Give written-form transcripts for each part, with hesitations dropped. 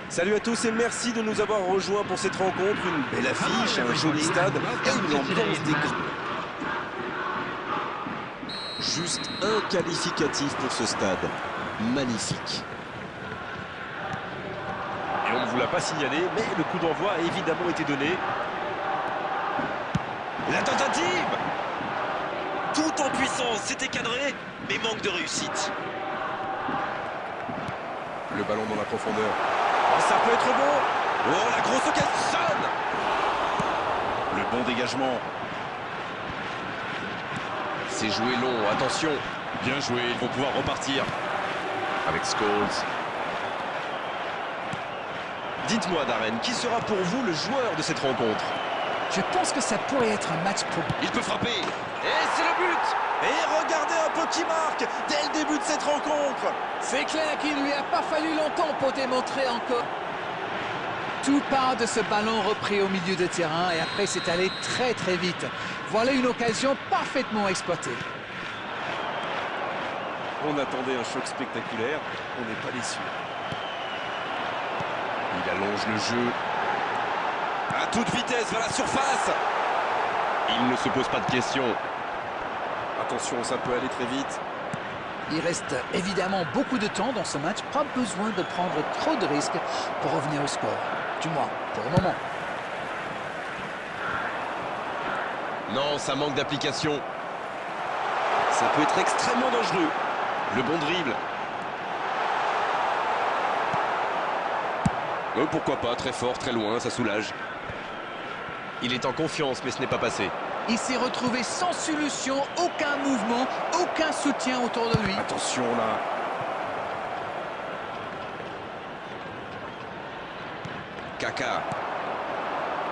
Salut à tous et merci de nous avoir rejoints pour cette rencontre. Une belle affiche, un joli stade et une ambiance d'écran. Juste un qualificatif pour ce stade. Magnifique. Et on ne vous l'a pas signalé, mais le coup d'envoi a évidemment été donné. La tentative! Tout en puissance, c'était cadré, mais manque de réussite. Le ballon dans la profondeur. Oh, ça peut être bon. Oh, la grosse occasion. Le bon dégagement. C'est joué long, attention. Bien joué, ils vont pouvoir repartir. Avec Scholes. Dites-moi, Darren, qui sera pour vous le joueur de cette rencontre? Je pense que ça pourrait être un match pour... Il peut frapper. Et c'est le but. Et regardez un peu qui marque dès le début de cette rencontre. C'est clair qu'il ne lui a pas fallu longtemps pour démontrer encore. Tout part de ce ballon repris au milieu de terrain et après c'est allé très très vite. Voilà une occasion parfaitement exploitée. On attendait un choc spectaculaire, on n'est pas déçus. Il allonge le jeu. À toute vitesse vers la surface. Il ne se pose pas de questions. Attention, ça peut aller très vite. Il reste évidemment beaucoup de temps dans ce match. Pas besoin de prendre trop de risques pour revenir au score. Du moins, pour le moment. Non, ça manque d'application. Ça peut être extrêmement dangereux. Le bon dribble. Oh, pourquoi pas, très fort, très loin, ça soulage. Il est en confiance, mais ce n'est pas passé. Il s'est retrouvé sans solution, aucun mouvement, aucun soutien autour de lui. Attention là. Kaka.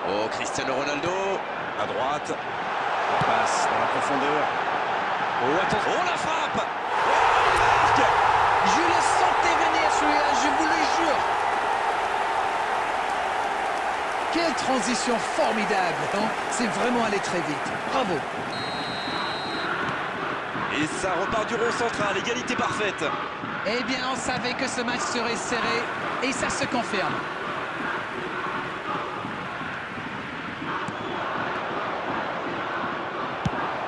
Oh, Cristiano Ronaldo. À droite. La passe dans la profondeur. Oh, attention. Oh, la frappe. Oh, il marque. Je le sentais venir celui-là, je vous le jure. Quelle transition formidable, hein? C'est vraiment allé très vite. Bravo. Et ça repart du rond central, égalité parfaite. Eh bien, on savait que ce match serait serré et ça se confirme.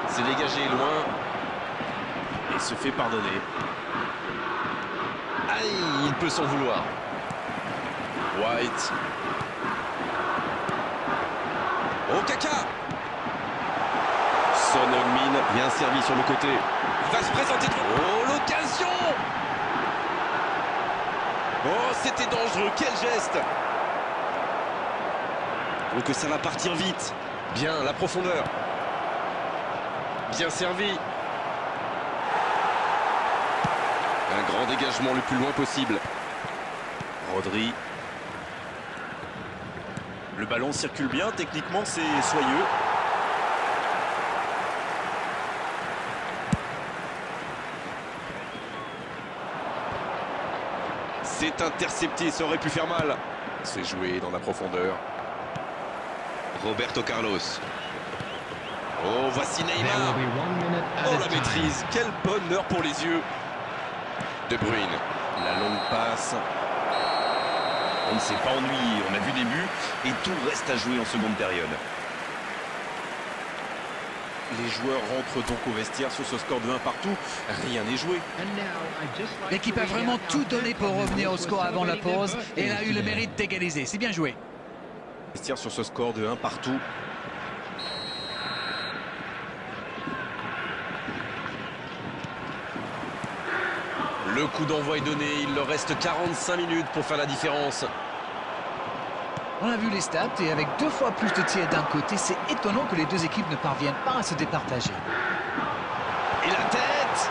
C'est dégagé loin. Et se fait pardonner. Aïe, il peut s'en vouloir. White. Oh, Kaka. Son Heung-min, bien servi sur le côté. Il va se présenter devant. Oh, l'occasion. Oh, c'était dangereux, quel geste. Oh, que ça va partir vite. Bien, la profondeur. Bien servi. Un grand dégagement le plus loin possible. Rodri. Le ballon circule bien, techniquement c'est soyeux. C'est intercepté, ça aurait pu faire mal. C'est joué dans la profondeur. Roberto Carlos. Oh, voici Neymar. Oh, la maîtrise, quel bonheur pour les yeux. De Bruyne. La longue passe. On ne s'est pas ennuyé, on a vu des buts et tout reste à jouer en seconde période. Les joueurs rentrent donc au vestiaire sur ce score de 1 partout. Rien n'est joué. L'équipe a vraiment tout donné pour revenir au score avant la pause et elle a eu le mérite d'égaliser. C'est bien joué. Vestiaire sur ce score de 1 partout. Le coup d'envoi est donné, il leur reste 45 minutes pour faire la différence. On a vu les stats et avec 2 fois plus de tirs d'un côté, c'est étonnant que les deux équipes ne parviennent pas à se départager. Et la tête!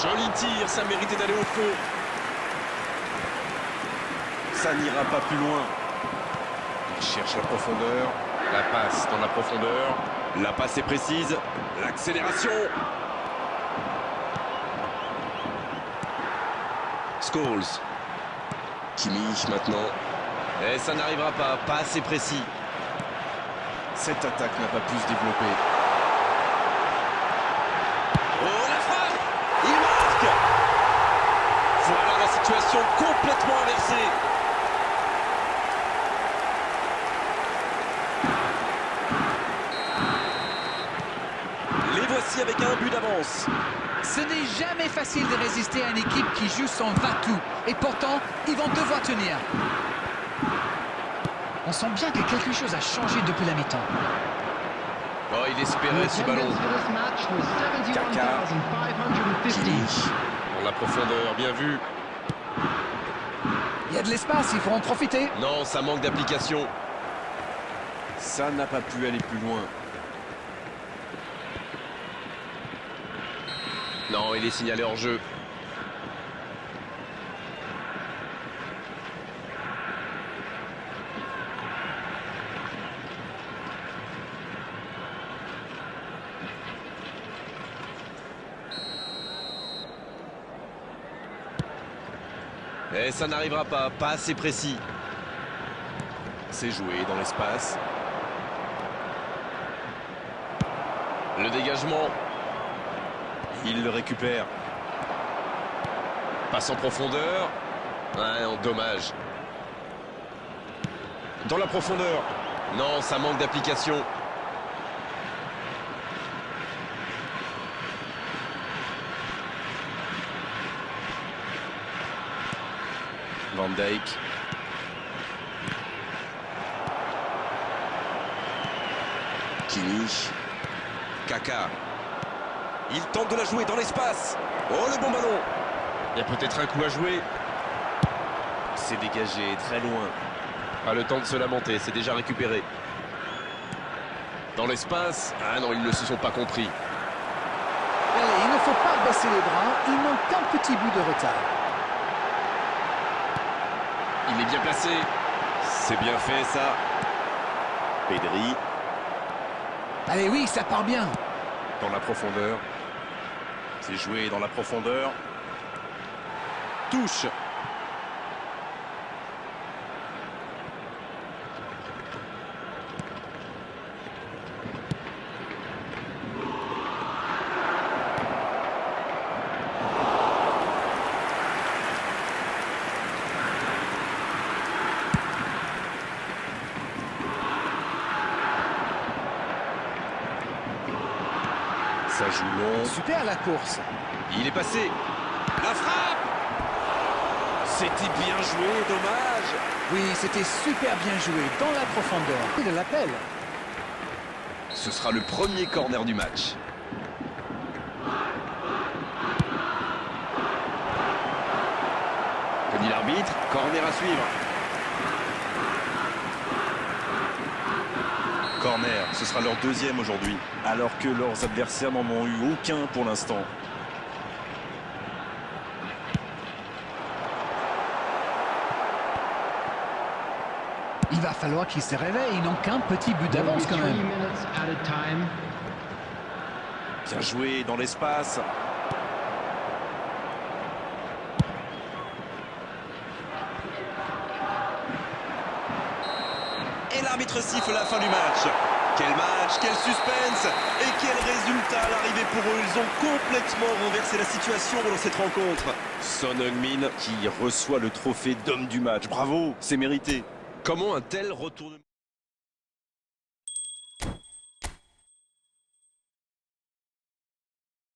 Joli tir, ça méritait d'aller au feu. Ça n'ira pas plus loin. Il cherche la profondeur. La passe dans la profondeur. La passe est précise. L'accélération. Scholes. Kimmich maintenant. Et ça n'arrivera pas, pas assez précis. Cette attaque n'a pas pu se développer. Oh, la frappe! Il marque! Voilà la situation complètement inversée. parti avec un but d'avance. Ce n'est jamais facile de résister à une équipe qui joue son va-tout. Et pourtant, ils vont devoir tenir. On sent bien que quelque chose a changé depuis la mi-temps. Oh, il espérait ce ballon. Kaka. Kimmich. Dans la profondeur, bien vu. Il y a de l'espace, ils pourront profiter. Non, ça manque d'application. Ça n'a pas pu aller plus loin. Non, il est signalé hors jeu. Et ça n'arrivera pas assez précis. C'est joué dans l'espace. Le dégagement. Il le récupère. Passe en profondeur. Ah non, dommage. Dans la profondeur. Non, ça manque d'application. Van Dijk. Kimmich. Kaka. Il tente de la jouer dans l'espace. Oh, le bon ballon. Il y a peut-être un coup à jouer. C'est dégagé très loin. Pas le temps de se lamenter, c'est déjà récupéré. Dans l'espace. Ah non, ils ne se sont pas compris. Allez, il ne faut pas baisser les bras. Ils n'ont qu'un petit bout de retard. Il est bien placé. C'est bien fait, ça. Pedri. Allez, oui, ça part bien. Dans la profondeur. C'est joué dans la profondeur. Touche. Ça joue long. Super la course. Il est passé. La frappe. C'était bien joué, dommage. Oui, c'était super bien joué dans la profondeur. Il l'appelle. Ce sera le premier corner du match. Que dit l'arbitre? Corner à suivre. Corner, ce sera leur deuxième aujourd'hui, alors que leurs adversaires n'en ont eu aucun pour l'instant. Il va falloir qu'ils se réveillent. Ils n'ont qu'un petit but d'avance quand même. Bien joué dans l'espace. Et l'arbitre siffle la fin du match. Quel match, quel suspense et quel résultat à l'arrivée pour eux. Ils ont complètement renversé la situation dans cette rencontre. Son Heung-min qui reçoit le trophée d'homme du match. Bravo, c'est mérité. Comment un tel retournement...